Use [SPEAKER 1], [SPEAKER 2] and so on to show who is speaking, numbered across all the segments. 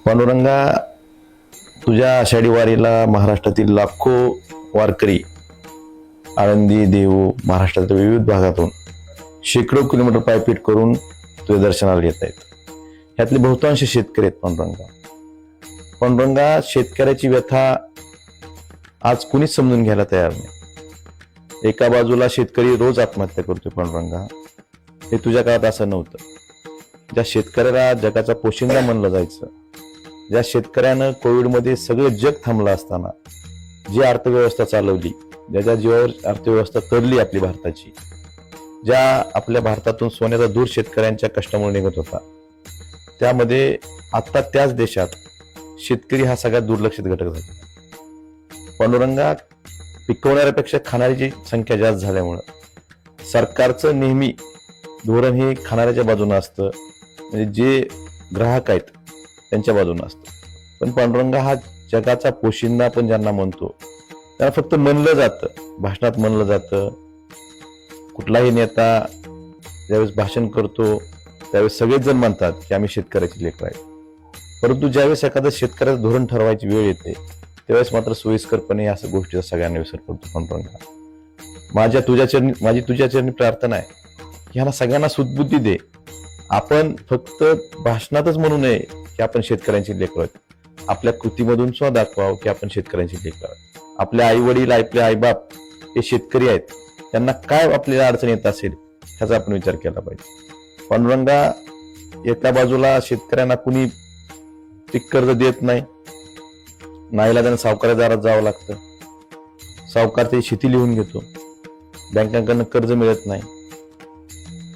[SPEAKER 1] पांडुरंगा, तुझ्या आषाढी वारीला महाराष्ट्रातील लाखो वारकरी आळंदी, देहू, महाराष्ट्रातील विविध भागातून शेकडो किलोमीटर पायपीट करून तुझ्या दर्शनाला येत आहेत. ह्यातले बहुतांश शेतकरी आहेत. पांडुरंगा, शेतकऱ्याची व्यथा आज कुणीच समजून घ्यायला तयार नाही. एका बाजूला शेतकरी रोज आत्महत्या करतोय. पांडुरंगा, हे तुझ्या काळात असं नव्हतं. ज्या शेतकऱ्याला जगाचा पोशिंदा म्हणलं जायचं, ज्या शेतकऱ्यानं कोविडमध्ये सगळं जग थांबलं असताना जी अर्थव्यवस्था चालवली, ज्याच्या जीवावर अर्थव्यवस्था तरली आपली भारताची, ज्या आपल्या भारतातून सोन्याचा दूर शेतकऱ्यांच्या कष्टामुळे निघत होता, त्यामध्ये आता त्याच देशात शेतकरी हा सगळ्यात दुर्लक्षित घटक झाला. पांडुरंगा, पिकवणाऱ्यापेक्षा खाणाऱ्याची संख्या जास्त झाल्यामुळं सरकारचं नेहमी धोरण हे खाणाऱ्याच्या बाजूने असतं, म्हणजे जे ग्राहक आहेत त्यांच्या बाजूने असतं. पण पांडुरंगा, हा जगाचा पोशिंदा आपण ज्यांना म्हणतो त्यांना फक्त म्हणलं जातं, भाषणात म्हणलं जातं. कुठलाही नेता ज्यावेळेस भाषण करतो त्यावेळेस सगळेच जण म्हणतात की आम्ही शेतकऱ्याची लेकरं आहेत. परंतु ज्यावेळेस एखादं शेतकऱ्याचं धोरण ठरवायची वेळ येते त्यावेळेस मात्र सोयीस्करपणे या गोष्टीचा सगळ्यांना विसर पडतो. पांडुरंगा, माझी तुझ्या चरणी प्रार्थना आहे की ह्याला सगळ्यांना सुदबुद्धी दे. आपण फक्त भाषणातच म्हणू नये की आपण शेतकऱ्यांची लेकरं आहेत. आपल्या कृतीमधून सुद्धा दाखवावं की आपण शेतकऱ्यांची लेकरं आहोत. आपले आई वडील, आपले आईबाप हे शेतकरी आहेत, त्यांना काय आपल्याला अडचण येत असेल ह्याचा आपण विचार केला पाहिजे. पांडुरंगा, एका बाजूला शेतकऱ्यांना कुणी पीक कर्ज देत नाही, नाईलाजाने सावकाराच्या दारात जावं लागतं. सावकार ते शेती लिहून घेतो, बँकांकडनं कर्ज मिळत नाही.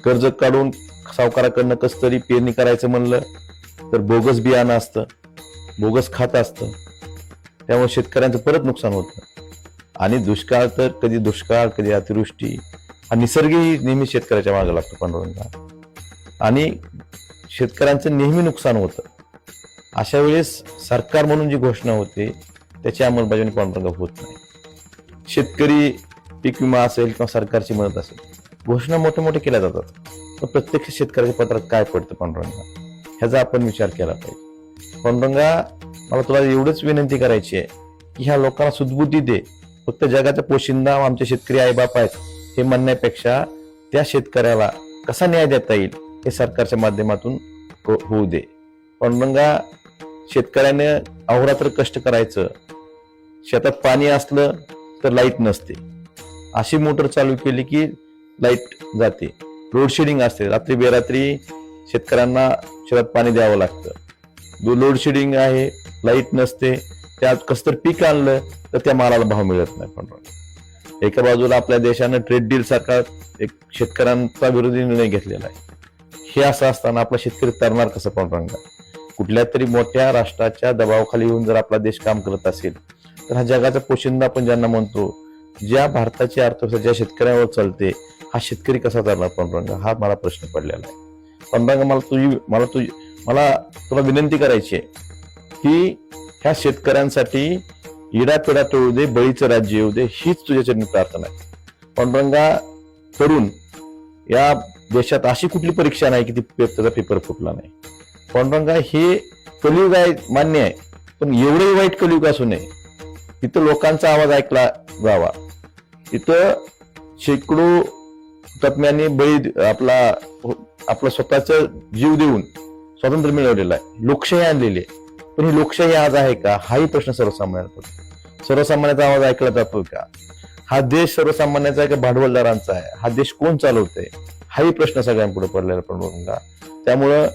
[SPEAKER 1] कर्ज काढून सावकाराकडनं कसं तरी पेरणी करायचं म्हणलं तर बोगस बियाणं असतं, बोगस खातं असतं. त्यामुळे शेतकऱ्यांचं परत नुकसान होतं. आणि दुष्काळ तर कधी दुष्काळ, कधी अतिवृष्टी, हा निसर्गही नेहमी शेतकऱ्याच्या मागे लागतो. पांडुरंगा, आणि शेतकऱ्यांचं नेहमी नुकसान होतं. अशा वेळेस सरकार म्हणून जी घोषणा होते त्याची अंमलबजावणी पांडुरंगा होत नाही. शेतकरी पीक विमा असेल किंवा सरकारची मदत असेल, घोषणा मोठ्या मोठ्या केल्या जातात, पण प्रत्यक्ष शेतकऱ्याच्या पत्रात काय पडतं पांडुरंगा, ह्याचा आपण विचार केला पाहिजे. पांडुरंगा, मला तुला एवढंच विनंती करायची आहे की ह्या लोकांना सुदबुद्धी दे. फक्त जगाचा पोशिंदा आमचे शेतकरी आईबाप आहेत हे म्हणण्यापेक्षा त्या शेतकऱ्याला कसा न्याय देता येईल हे सरकारच्या माध्यमातून होऊ दे. पांडुरंगा, शेतकऱ्याने अहोरात्र कष्ट करायचं, शेतात पाणी असलं तर लाईट नसते, अशी मोटर चालू केली की लाईट जाते. लोड शेडिंग असते, रात्री बेरात्री शेतकऱ्यांना शेतात पाणी द्यावं लागतं. लोड शेडिंग आहे, लाईट नसते, त्यात कसं तर पीक आणलं तर त्या मालाला भाव मिळत नाही. पण एका बाजूला आपल्या देशानं ट्रेड डील सारखा एक शेतकऱ्यांचा विरोधी निर्णय घेतलेला आहे. हे असं असताना आपला शेतकरी तरणार कसं? पांडुरंगा, कुठल्या तरी मोठ्या राष्ट्राच्या दबावाखाली येऊन जर आपला देश काम करत असेल तर हा जगाचा पोशिंदा आपण ज्यांना म्हणतो, ज्या भारताची अर्थव्यवस्था ज्या शेतकऱ्यावर चालते, हा शेतकरी कसा चालणार? पांडुरंगा, हा मला प्रश्न पडलेला आहे. पांडुरंगा, मला तुला विनंती करायची आहे की ह्या शेतकऱ्यांसाठी इडापिडा टळू दे, बळीचं राज्य येऊ दे, हीच तुझ्या चरणी प्रार्थना आहे. पांडुरंगा, तरुण, या देशात अशी कुठली परीक्षा नाही की त्याचा पेपर फुटला नाही. पांडुरंगा, हे कलियुग आहे, मान्य आहे, पण एवढंही वाईट कलियुग असू नये. इथं लोकांचा आवाज ऐकला जावा. इथं शेकडो हुतात्म्यांनी आपला स्वतःचा जीव देऊन स्वातंत्र्य मिळवलेलं आहे, लोकशाही आणलेली आहे. पण ही लोकशाही आज आहे का? हाही प्रश्न सर्वसामान्याला पडतो. सर्वसामान्याचा आवाज ऐकला जातोय का? हा देश सर्वसामान्याचा आहे का भांडवलदारांचा आहे? हा देश कोण चालवतंय? हाही प्रश्न सगळ्यांपुढे पडलेला पांडुरंगा. त्यामुळं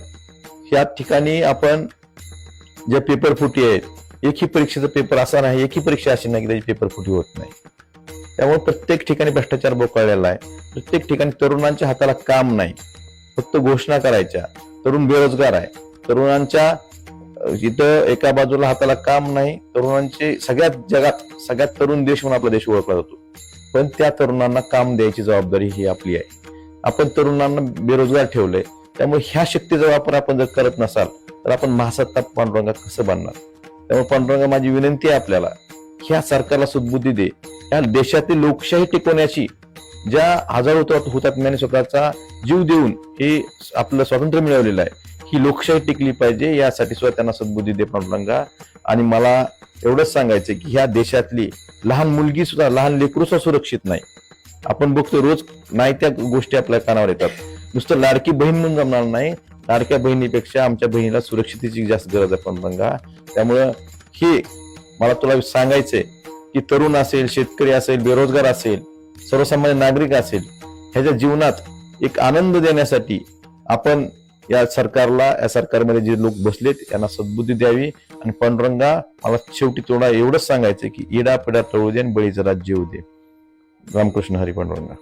[SPEAKER 1] या ठिकाणी आपण ज्या पेपर फुटी आहेत, एकही परीक्षेचा पेपर असा नाही, एकही परीक्षा अशी नाही की त्याची पेपर फुटी होत नाही. त्यामुळे प्रत्येक ठिकाणी भ्रष्टाचार बोकाळलेला आहे. प्रत्येक ठिकाणी तरुणांच्या हाताला काम नाही, फक्त घोषणा करायच्या. तरुण बेरोजगार आहे. तरुणांच्या इथं एका बाजूला हाताला काम नाही, तरुणांचे सगळ्यात तरुण देश म्हणून आपला देश ओळखला जातो. पण त्या तरुणांना काम द्यायची जबाबदारी ही आपली आहे. आपण तरुणांना बेरोजगार ठेवलंय. त्यामुळे ह्या शक्तीचा वापर आपण जर करत नसाल तर आपण महासत्ता पांडुरंगा कसं बनणार? त्यामुळे पांडुरंगा, माझी विनंती आहे आपल्याला, ह्या सरकारला सुदबुद्धी दे. ह्या देशातील लोकशाही टिकवण्याची ज्या हजारो हुतात्म्यांनी स्वतःचा जीव देऊन हे आपलं स्वातंत्र्य मिळवलेलं आहे, ही लोकशाही टिकली पाहिजे, यासाठी सुद्धा त्यांना सद्बुद्धी दे पांडुरंगा. आणि मला एवढंच सांगायचं की ह्या देशातली लहान मुलगी सुद्धा, लहान लेकरू सुद्धा सुरक्षित नाही. आपण बघतो रोज नाही त्या गोष्टी आपल्या कानावर येतात. नुसतं लाडकी बहीण म्हणून जमणार नाही, लाडक्या बहिणीपेक्षा आमच्या बहिणीला सुरक्षितेची जास्त गरज आहे पांडुरंगा. त्यामुळं हे मला तुला सांगायचंय की तरुण असेल, शेतकरी असेल, बेरोजगार असेल, सर्वसामान्य नागरिक असेल, ह्याच्या जीवनात एक आनंद देण्यासाठी आपण या सरकारमध्ये जे लोक बसलेत यांना सद्बुद्धी द्यावी. आणि पांडुरंगा मला शेवटी थोडा एवढंच सांगायचं की इडा पिडा टळू दे आणि बळीचं राज्य येऊ दे. रामकृष्ण हरी पांडुरंगा.